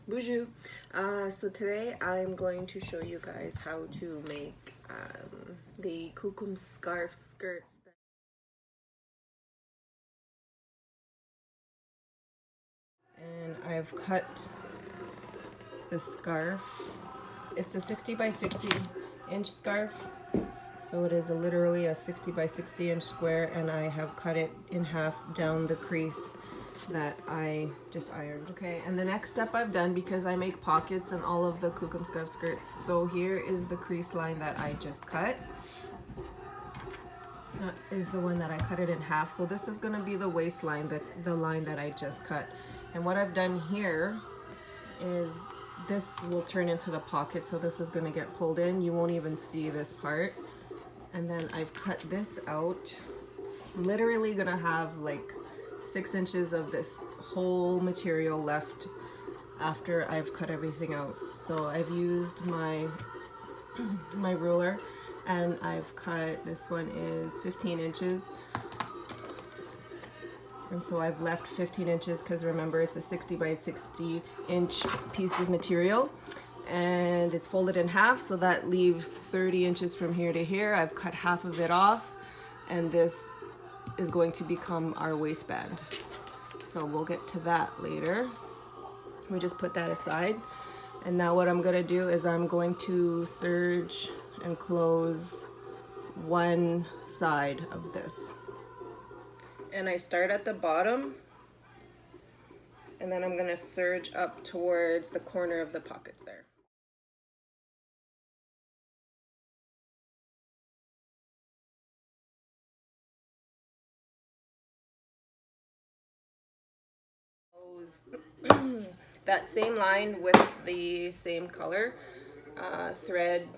Bonjour. So today I'm going to show you guys how to make the Kokum scarf skirts. And I've cut the scarf. It's a 60 by 60 inch scarf. So it is literally a 60 by 60 inch square, and I have cut it in half down the crease that I just ironed. Okay, and the next step I've done, because I make pockets in all of the Kokum scarf skirts, so here is the crease line that I just cut. That is the one that I cut it in half. So this is gonna be the waistline, the line that I just cut. And what I've done here is this will turn into the pocket, so this is gonna get pulled in. You won't even see this part. And then I've cut this out. Literally gonna have like 6 inches of this whole material left after I've cut everything out. So I've used my ruler, and I've cut, this one is 15 inches. And so I've left 15 inches because remember it's a 60 by 60 inch piece of material, and it's folded in half, so that leaves 30 inches from here to here. I've cut half of it off, and this is going to become our waistband. So we'll get to that later. We just put that aside. And now what I'm gonna do is I'm going to serge and close one side of this. And I start at the bottom, and then I'm gonna serge up towards the corner of the pockets there. That same line with the same color thread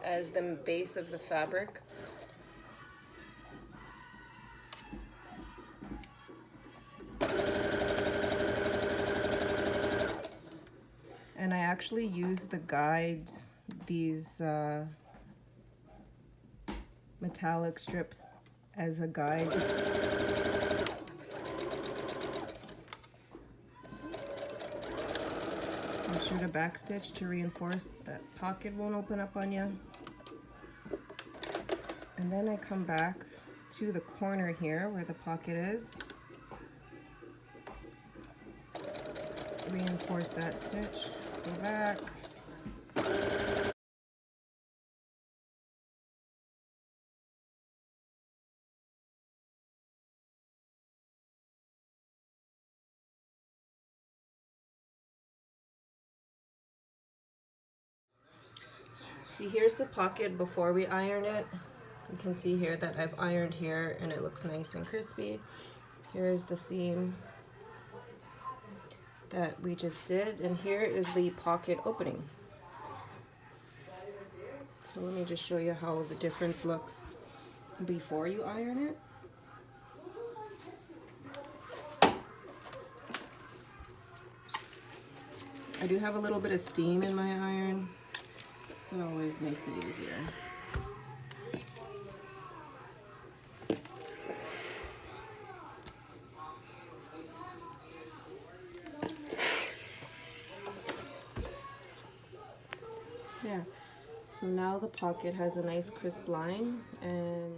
as the base of the fabric. And I actually use the guides, these metallic strips, as a guide. I'm sure to backstitch to reinforce that pocket won't open up on you. And then I come back to the corner here where the pocket is. Reinforce that stitch, go back. See, here's the pocket before we iron it. You can see here that I've ironed here and it looks nice and crispy. Here's the seam that we just did, and here is the pocket opening. So let me just show you how the difference looks before you iron it. I do have a little bit of steam in my iron, so it always makes it easier. There. So now the pocket has a nice crisp line, and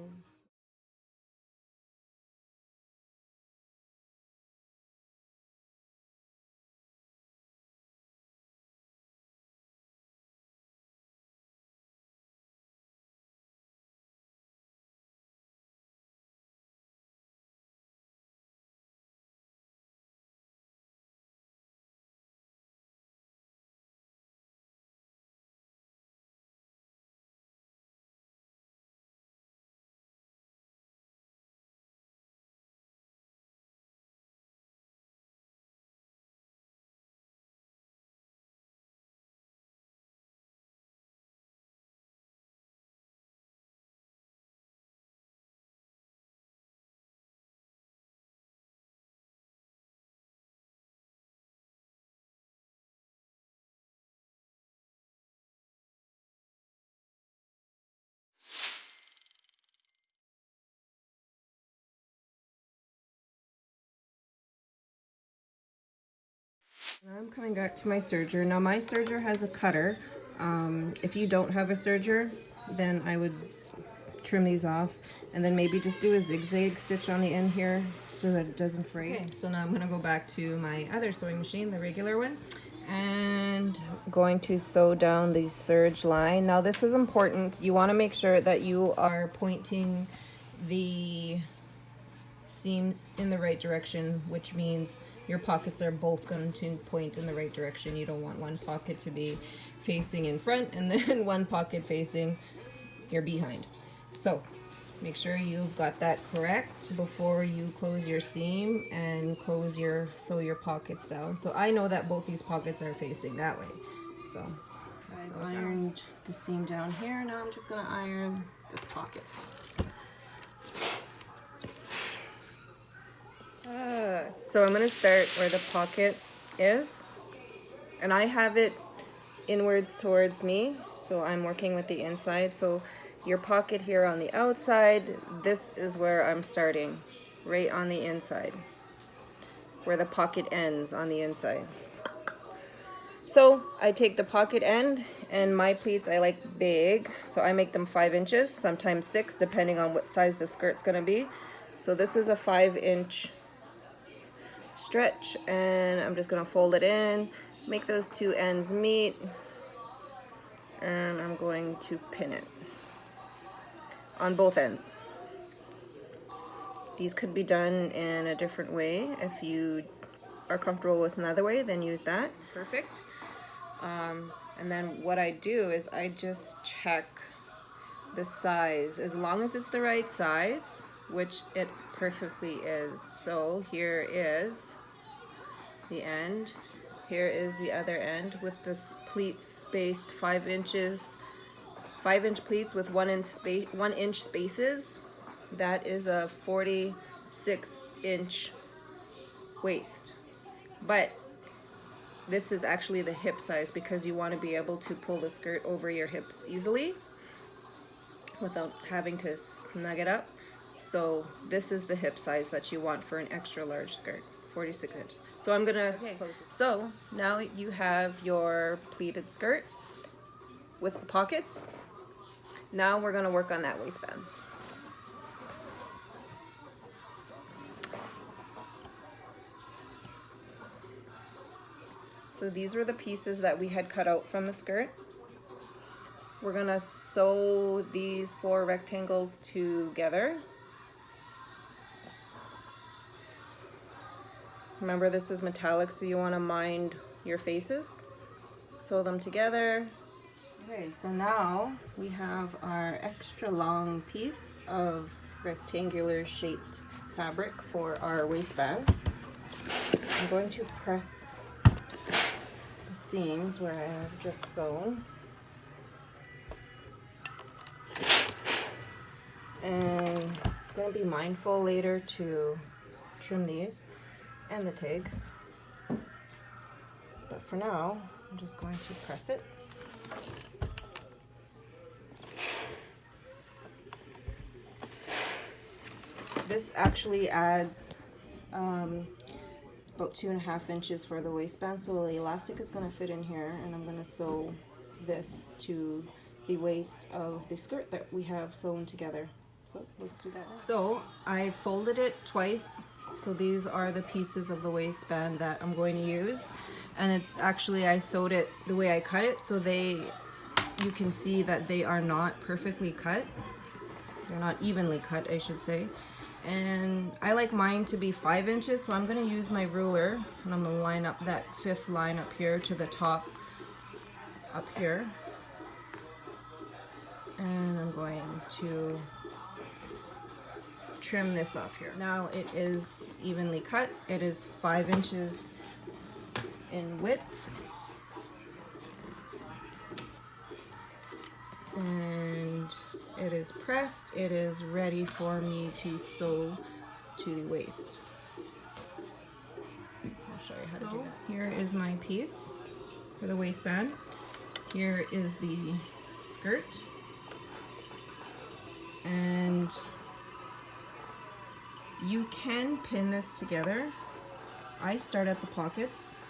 I'm coming back to my serger. Now my serger has a cutter. If you don't have a serger, then I would trim these off and then maybe just do a zigzag stitch on the end here so that it doesn't fray. Okay, so now I'm going to go back to my other sewing machine, the regular one, and I'm going to sew down the serge line. Now this is important. You want to make sure that you are pointing the seams in the right direction, which means your pockets are both going to point in the right direction. You don't want one pocket to be facing in front and then one pocket facing your behind. So make sure you've got that correct before you close your seam and sew your pockets down. So I know that both these pockets are facing that way. So I've ironed the seam down here. Now I'm just going to iron this pocket. So I'm going to start where the pocket is, and I have it inwards towards me, so I'm working with the inside. So your pocket here on the outside, this is where I'm starting, right on the inside, where the pocket ends on the inside. So I take the pocket end, and my pleats I like big, so I make them 5 inches, sometimes 6, depending on what size the skirt's going to be. So this is a 5-inch stretch, and I'm just going to fold it in, make those two ends meet, and I'm going to pin it on both ends. These could be done in a different way. If you are comfortable with another way, then use that. Perfect. And then what I do is I just check the size, as long as it's the right size, which it perfectly is. So here is the end, here is the other end with this pleat spaced 5 inches, 5-inch pleats with 1 inch spaces. That is a 46-inch waist. But this is actually the hip size because you want to be able to pull the skirt over your hips easily without having to snug it up. So this is the hip size that you want for an extra large skirt, 46 inches. So I'm gonna close this. So now you have your pleated skirt with the pockets. Now we're gonna work on that waistband. So these were the pieces that we had cut out from the skirt. We're gonna sew these 4 rectangles together. Remember, this is metallic, so you want to mind your faces. Sew them together. Okay, so now we have our extra long piece of rectangular shaped fabric for our waistband. I'm going to press the seams where I have just sewn. And I'm going to be mindful later to trim these and the tag, but for now I'm just going to press it. This actually adds about 2.5 inches for the waistband, so the elastic is going to fit in here, and I'm going to sew this to the waist of the skirt that we have sewn together. So let's do that now. So I folded it twice. So these are the pieces of the waistband that I'm going to use, and it's actually, I sewed it the way I cut it, so you can see that they are not perfectly cut. They're not evenly cut, I should say. And I like mine to be 5 inches, so I'm going to use my ruler, and I'm going to line up that 5th line up here to the top up here. And I'm going to trim this off here. Now it is evenly cut. It is 5 inches in width. And it is pressed. It is ready for me to sew to the waist. I'll show you how to do that. Here is my piece for the waistband. Here is the skirt. And you can pin this together. I start at the pockets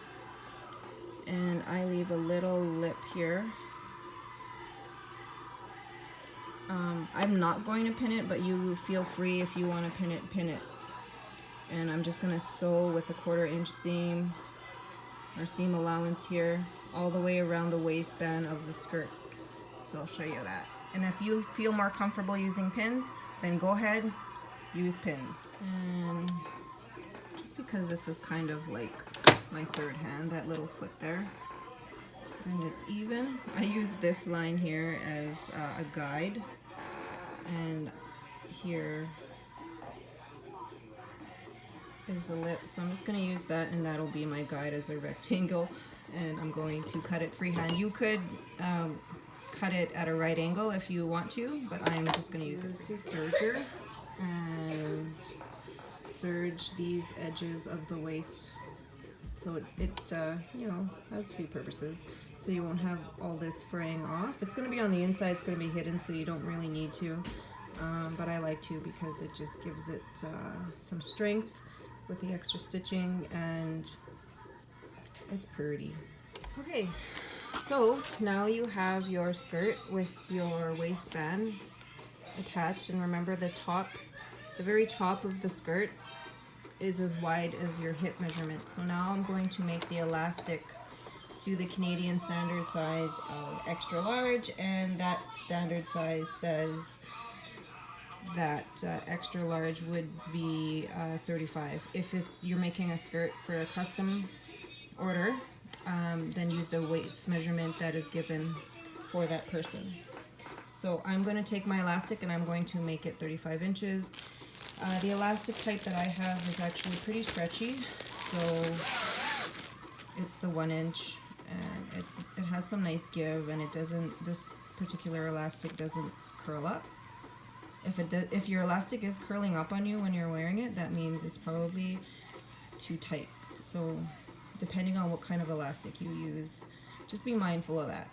and I leave a little lip here. I'm not going to pin it, but you feel free if you want to pin it, pin it. And I'm just going to sew with a 1/4 inch seam or seam allowance here all the way around the waistband of the skirt. So I'll show you that. And if you feel more comfortable using pins, then go ahead, use pins. And just because this is kind of like my third hand, that little foot there, and it's even, I use this line here as a guide, and here is the lip, so I'm just going to use that, and that'll be my guide as a rectangle, and I'm going to cut it freehand. You could cut it at a right angle if you want to, but I'm just going to use the serger and serge these edges of the waist so it you know, has a few purposes, so you won't have all this fraying off. It's going to be on the inside, it's going to be hidden, so you don't really need to, but I like to because it just gives it some strength with the extra stitching, and it's pretty. Okay, so now you have your skirt with your waistband attached, and remember the very top of the skirt is as wide as your hip measurement. So now I'm going to make the elastic to the Canadian standard size of extra large, and that standard size says that extra large would be 35. If you're making a skirt for a custom order, then use the waist measurement that is given for that person. So I'm going to take my elastic and I'm going to make it 35 inches. The elastic type that I have is actually pretty stretchy, so it's the 1 inch, and it has some nice give, and this particular elastic doesn't curl up. If your elastic is curling up on you when you're wearing it, that means it's probably too tight. So depending on what kind of elastic you use, just be mindful of that.